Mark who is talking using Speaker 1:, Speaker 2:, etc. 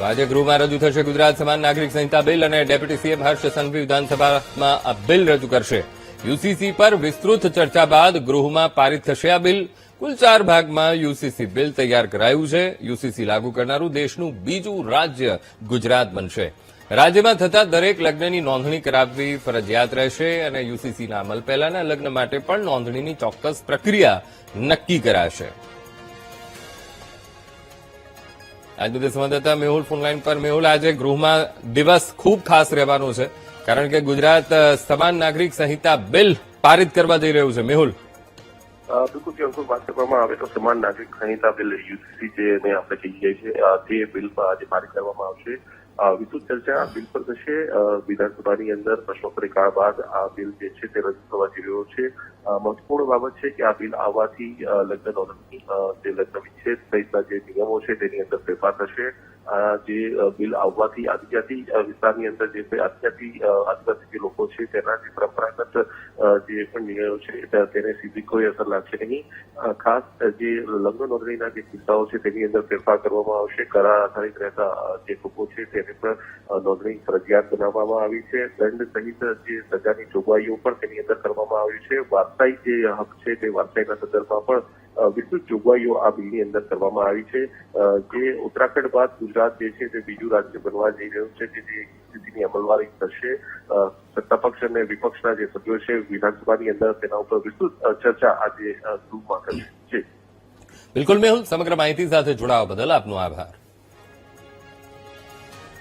Speaker 1: તો આજે ગૃહમાં રજૂ થશે ગુજરાત સમાન નાગરિક સંહિતા બિલ અને ડેપ્યુટી સીએમ હર્ષ સંઘવી વિધાનસભામાં આ બિલ રજૂ કરશે. યુસીસી પર વિસ્તૃત ચર્ચા બાદ ગૃહમાં પારિત થશે આ બિલ. કુલ 4 ભાગમાં યુસીસી બિલ તૈયાર કરાયું છે. યુસીસી લાગુ કરનારું દેશનું બીજું રાજ્ય ગુજરાત બનશે. રાજ્યમાં થતા દરેક લગ્નની નોંધણી કરાવવી ફરજિયાત રહેશે અને યુસીસીના અમલ પહેલાના લગ્ન માટે પણ નોંધણીની ચોક્કસ પ્રક્રિયા નક્કી કરાશે. આજ મુદ્દે સંવાદદાતા મેહુલ ફોનલાઈન પર. મેહુલ, આજે ગૃહમાં દિવસ ખૂબ ખાસ રહેવાનો છે કારણ કે ગુજરાત સમાન નાગરિક સંહિતા બિલ પારિત કરવા જઈ રહ્યું છે. મેહુલ,
Speaker 2: બિલકુલ જે અંકુર વાત કરવામાં આવે તો સમાન નાગરિક સંહિતા બિલ યુસીસી જેને આપણે કહીએ છીએ તે બિલ આજે પારિત કરવામાં આવશે. વિસ્તૃત ચર્ચા બિલ પર થશે. વિધાનસભાની અંદર પ્રશ્નોત્તરી કાળ બાદ આ બિલ જે છે તે રજૂ થવા જઈ રહ્યો છે. મહત્વપૂર્ણ બાબત છે કે આ બિલ આવવાથી લગ્ન નોંધણી જે લગ્ન વિચ્છેદ સહિતના જે નિયમો છે તેની અંદર ફેરફાર થશે. જે બિલ આવવાથી આદિજાતિ વિસ્તારની અંદર જે આદિવાસી જે લોકો છે તેના જે પરંપરાગત જે પણ નિર્ણયો છે તેને સીધી કોઈ અસર લાગશે નહીં. ખાસ જે લગ્ન નોંધણીના જે કિસ્સાઓ છે તેની અંદર ફેરફાર કરવામાં આવશે. કરાર આધારિત રહેતા જે લોકો છે તેને પણ નોંધણી ફરજિયાત બનાવવામાં આવી છે. દંડ સહિત જે સજાની જોગવાઈઓ પણ તેની અંદર કરવામાં આવી છે. વારસાઈ જે હક છે તે વારસાઈના સંદર્ભમાં પણ વિસ્તૃત જોગવાઈઓ આ બિલની અંદર કરવામાં આવી છે. જે ઉત્તરાખંડ બાદ ગુજરાત જે છે તે બીજું રાજ્ય બનવા જઈ રહ્યું છે જેથી યુસીસીની અમલવારી થશે. સત્તાપક્ષ અને વિપક્ષના જે સભ્યો છે વિધાનસભાની અંદર તેના ઉપર વિસ્તૃત ચર્ચા આજે ગૃહમાં થશે.
Speaker 1: બિલકુલ મેહુલ, સમગ્ર માહિતી સાથે જોડાવા બદલ આપનો આભાર.